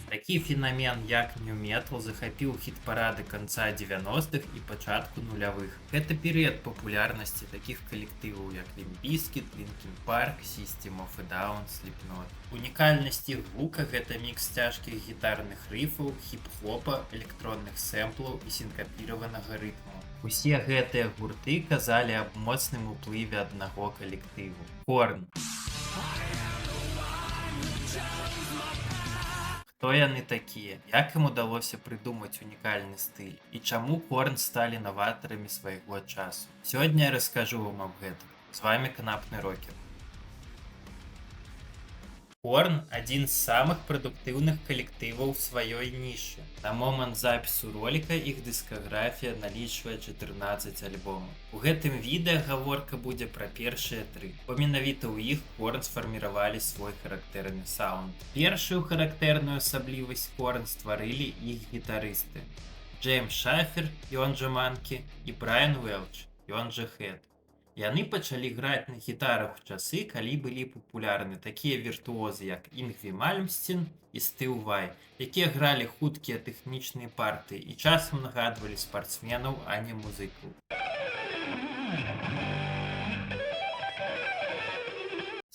Такі феномен, як нью-метал, захапіў хіт-парады канца 90-х і пачатку нулявых. Гэта перыяд папулярнасці такіх калектываў, як Limp Bizkit, Linkin Park, System of a Down, Slipknot. Унікальнасць іх гука — гэта мікс цяжкіх гітарных рыфаў, хіп-хопа, электронных сэмплаў і сінкапіраванага рытму. Усе гэтыя гурты казалі аб моцным уплыве аднаго калектыву — Korn. Хто яны такія? Як ім удалося прыдумаць унікальны стыль? І чаму Korn сталі наватарамі свайго часу? Сёння я раскажу вам аб гэтым. З вами Канапны Рокер. Korn — адзін з самых прадуктыўных калектываў сваёй нішы. На момант запісу роліка іх дыскаграфія налічвае 14 альбомаў. У гэтым відэа гаворка будзе пра першыя 3, бо менавіта ў іх Korn сфарміравалі свой характэрны саунд. Першую характэрную асаблівасць Korn стварылі іх гітарысты Джеймс Шафер, ён жа Манкі, і Брайан Уэлч, ён жа Хэд. Яны пачалі граць на гітарах у часы, калі былі папулярны такія віртуозы, як Інгві Мальмсцін і Стыў Вай, якія гралі хуткія тэхнічныя партыі і часам нагадвалі спартсменаў, а не музыкаў.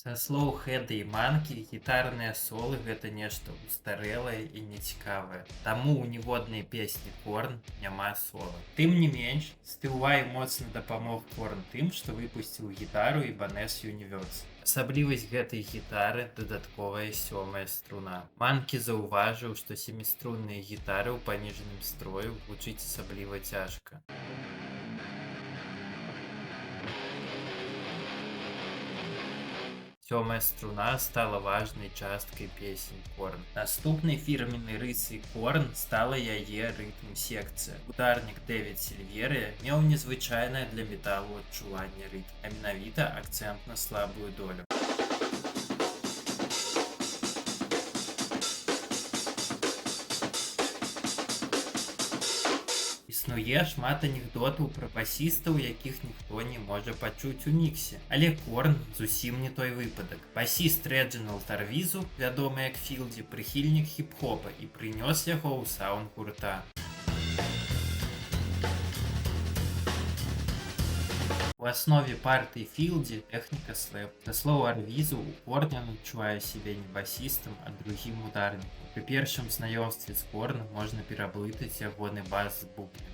Са слоў Хэда і Манкі, гітарныя солы — гэта нешта устарэлае і нецікавае. Таму ў ніводнай песні Korn няма сола. Тым не менш, Стыў Вай моцна дапамог Korn тым, што выпусціў гітару Ibanez Universe. Асаблівасць гэтай гітары — дадатковая 7-я струна. Манкі заўважыў, што 7-струнныя гітары ў паніжаным строю гучыць асабліва цяжка. Сёмая струна стала важнай часткай песень Korn. Наступнай фірменнай рысай Korn стала яе рытм-секцыя. Ударнік Дэвід Сільверыя меў незвычайнае для металу адчуванне рытм, а менавіта акцэнт на слабую долю. Існуе шмат анекдотаў пра басістаў, якіх ніхто не можа пачуць у міксе. Але Korn зусім не той выпадак. Басіст Рэджынальд Арвізу, вядомы як Філдзі, прыхільнік хіп-хопа і прынёс яго ў саунд гурта. У аснове партыі Філдзі тэхніка слэп. Са слоў Арвізу, у Korn ён адчувае сябе не басістам, а другім ударнікам. Пры першым знаёмстве з Korn можна пераблытаць ягоны бас з бубнамі.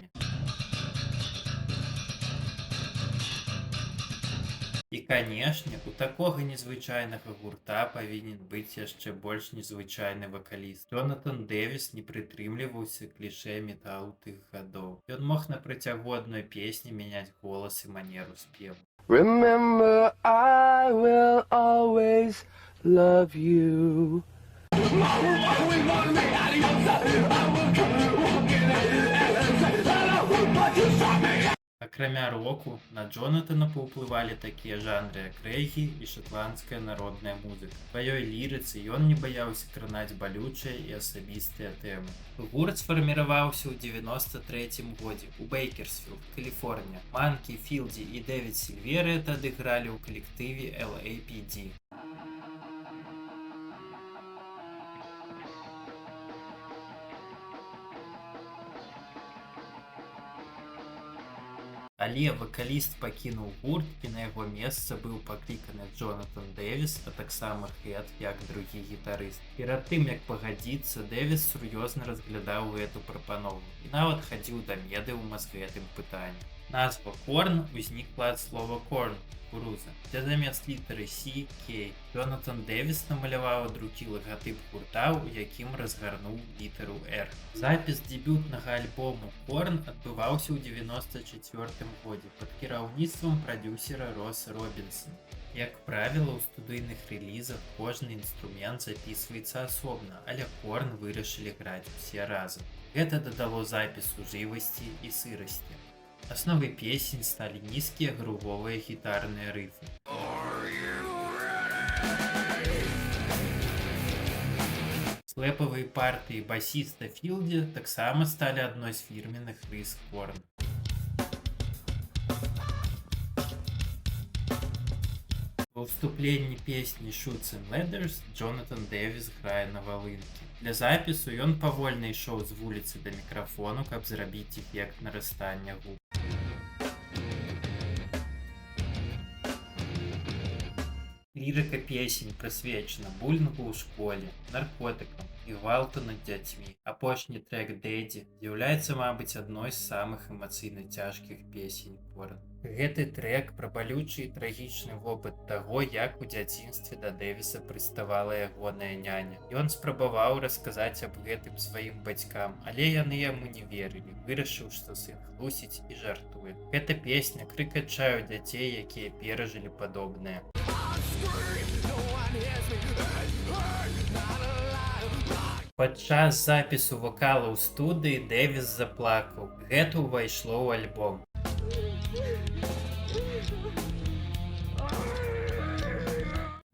І, канешне, у такога незвычайнага гурта павінен быць яшчэ больш незвычайны вакаліст. Джонатан Дэвіс не прытрымліваўся клішэ металу тых гадоў. Ён мог на працягу адной песні мяняць голас і манеру спеву. Remember, I will always love you. Акрамя року, на Джонатана паўплывалі такія жанры, як рэгі і шатландская народная музыка. У сваёй лірыцы ён не баяўся кранаць балючыя і асабістыя тэмы. Гурт сфарміраваўся ў 93-м годзе ў Бейкерсфілд, Каліфорнія. Манкі, Філдзі і Дэвід Сільверыя тады гралі ў калектыве LAPD. Але вакаліст пакінуў гурт, і на яго месца быў пакліканы Джонатан Дэвіс, а таксама Хэд, як другі гітарыст. Перад тым, як пагадзіцца, Дэвіс сур'ёзна разглядаў гэту прапанову і нават хадзіў да медыума з гэтым пытаннем. Назва Korn узнікла ад слова corn — кукуруза, дзе замест літары C — K. Джонатан Дэвіс намаляваў другі лагатып гурта, у якім разгарнуў літару R. Запіс дэбютнага альбому Korn адбываўся ў 94-м годзе пад кіраўніцтвам прадзюсера Роса Робінсона. Як правіла, у студыйных рэлізах кожны інструмент запісваецца асобна, але Korn вырашылі граць усе разам. Гэта дадало запісу жывасці і сырасці. Асновай песень сталі нізкія грувовыя гітарныя рыфы. Слэпавыя партыі басіста Філдзі таксама сталі адной з фірменных рыс Korn. Ва ўступленні песні Shoots and Ladders Джонатан Дэвіс грае на валынкі. Для запісу ён павольна ішоў з вуліцы да мікрафону, каб зрабіць эфект нарастання губ. Лірыка песень прысвечана булінгу ў школе, наркотыкам і гвалту над дзяцьмі. Апошні трэк «Дэдзі» з'яўляецца, мабыць, адной з самых эмацыйна цяжкіх песень Корн. Гэты трэк пра балючы і трагічны вопыт таго, як у дзяцінстве да Дэвіса прыставала ягоная няня. Ён спрабаваў расказаць аб гэтым сваім бацькам, але яны яму не верылі, вырашыў, што сын хлусіць і жартуе. Гэта песня крык адчаю дзяцей, якія перажылі падобнае. Падчас запісу вакала ў студыі Дэвіс заплакаў. Гэта ўвайшло ў альбом.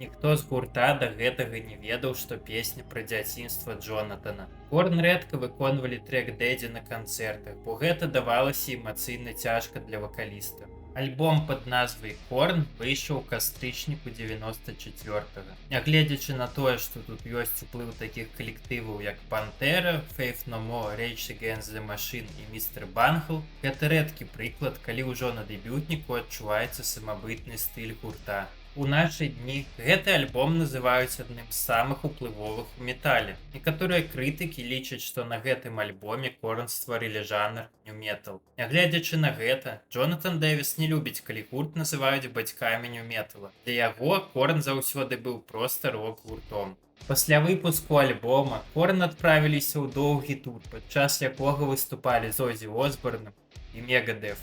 Ніхто з гурта да гэтага не ведаў, што песня пра дзяцінства Джонатана. Корн рэдка выконвалі трэк «Дэдзі» на канцэртах, бо гэта давалася эмацыйна цяжка для вакаліста. Альбом пад назвай «Корн» выйшаў у кастрычніку 94-го. Нягледзячы на тое, што тут ёсць уплыў такіх калектываў, як Пантэра, Faith No More, Rage Against the Machine і Mr. Bungle, гэта рэдкі прыклад, калі ўжо на дэбютніку адчуваецца самабытны стыль гурта. У нашы дні гэты альбом называюць адным з самых уплывовых у метале. Некаторыя крытыкі лічаць, што на гэтым альбоме Корн стварылі жанр нью-метал. Нягледзячы на гэта, Джонатан Дэвіс не любіць, калі гурт называюць бацькамі нью-метала. Для яго Корн заўсёды быў проста рок-гуртом. Пасля выпуску альбома Корн адправіліся ў доўгі тур, падчас якога выступалі з Озі Осборном і Мегадэф.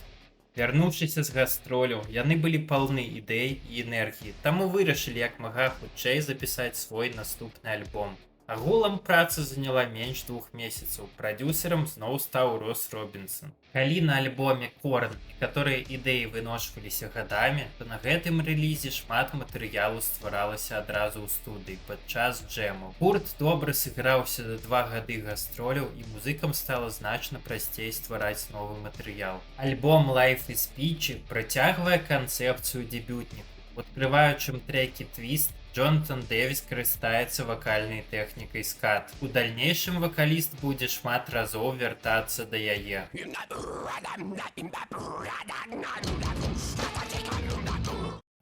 Вярнуўшыся з гастроляў, яны былі паўны ідэй і энергіі, таму вырашылі як мага хутчэй запісаць свой наступны альбом. Агулам праца заняла менш 2 месяцаў, прадюсерам зноў стаў Рос Робінсон. Калі на альбоме Корн некаторыя ідэі выношваліся гадамі, то на гэтым рэлізе шмат матэрыялу стваралася адразу ў студыі падчас джэмаў. Гурт добра сыграўся за 2 гады гастроляў і музыкам стала значна прасцей ствараць новы матэрыял. Альбом Life is Peachy працягвае канцэпцыю дэбютніку. У адкрываючым трэкі «Твіст» Джонатан Дэвіс карыстаецца вакальнай тэхнікай скат. У дальнейшым вакаліст будзе шмат разоў вяртацца да яе.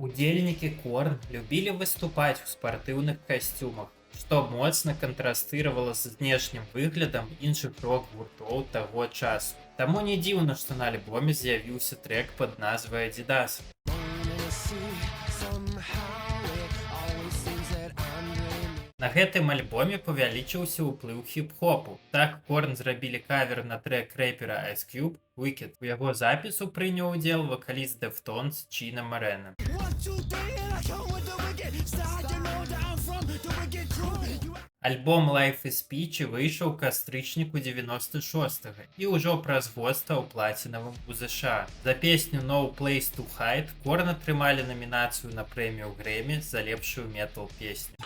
Удзельнікі Корн любілі выступаць у спартыўных касцюмах, што моцна кантрастыравала з знешнім выглядам іншых рок-гуртоў таго часу. Таму не дзіўна, што на альбоме з'явіўся трэк пад назвай «Адзідас». На гэтым альбоме павялічыўся ўплыў хіп-хопу. Так Корн зрабілі кавер на трэк рэпера Ice Cube «Wicked». У яго запісу прыняў удзел вакаліст Deftones Чіна Морена. Альбом Life is Peachy выйшаў у кастрычніку 96-го і ўжо праз год стаў плацінавым у ЗША. За песню No Place to Hide Корн атрымалі намінацыю на прэмію Грэмі за лепшую метал-песню.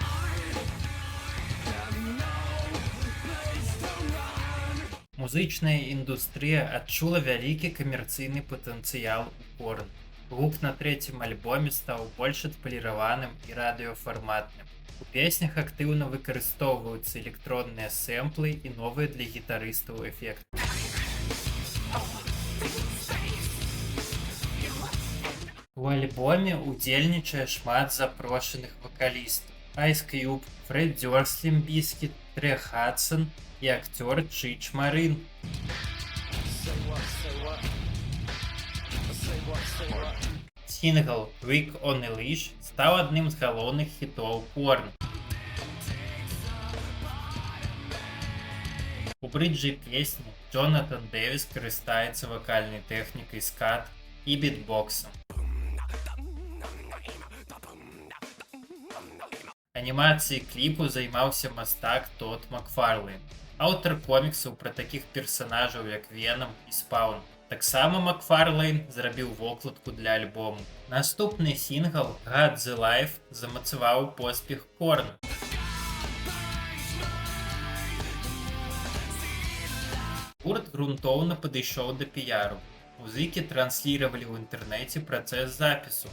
Музычная індустрыя адчула вялікі камерцыйны патэнцыял у Корн. Гук на трэцім альбоме стаў больш адпаліраваным і радыёфарматным. У песнях актыўна выкарыстоўваюцца электронныя сэмплы і новыя для гітарыстаў эфекты. У альбоме удзельнічае шмат запрошаных вакалістаў. Ice Cube, Фрэд Дёрст з Лімп Бізкіт, Трэ Хадсон і акцёр Чыч Марин. Сінгл «Trick on a Leash» стаў адным з галоўных хітоў Корн. У брыджы песні Джонатан Дэвіс карыстаецца вакальнай тэхнікай скат і бітбоксам. Анімацыяй кліпу займаўся мастак Тод Макфарлейн, аўтар коміксаў пра такіх персанажаў, як Веном і Спаун. Таксама Макфарлейн зрабіў вокладку для альбому. Наступны сінгл «God the Life» замацаваў поспех Корн. Гурт грунтоўна падышоў да піяру. Музыкі трансліравалі ў інтэрнэце працэс запісу.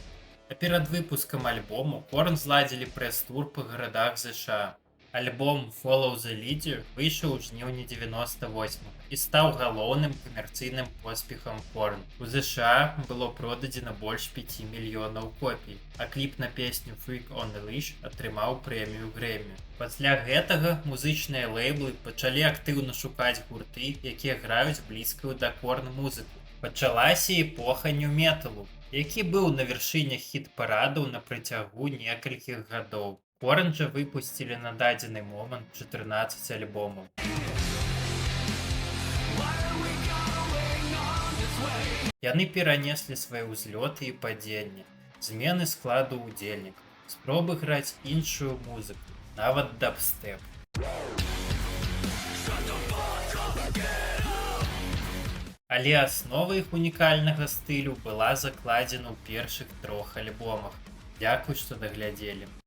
А перад выпускам альбому Корн зладзілі прэс-тур па гарадах ЗША. Альбом Follow the Leader выйшаў у жніўні 98 і стаў галоўным камерцыйным поспехам Корн. У ЗША было продадзена больш 5 мільёнаў копій, а кліп на песню Freak on a Leash атрымаў прэмію Грэмі. Пасля гэтага музычныя лейблы пачалі актыўна шукаць гурты, якія граюць блізкую да Корн музыку. Пачалася эпоха нью-металу, які быў на вяршынях хіт-парадаў на працягу некалькіх гадоў. Корн жа выпусцілі на дадзены момант 14 альбомаў. Яны перанеслі свае ўзлёты і падзенні, змены складу ўдзельнікаў, спробы граць іншую музыку, нават дабстэп. Але аснова іх унікальнага стылю была закладзена ў першых 3 альбомах. Дзякуй, што даглядзелі.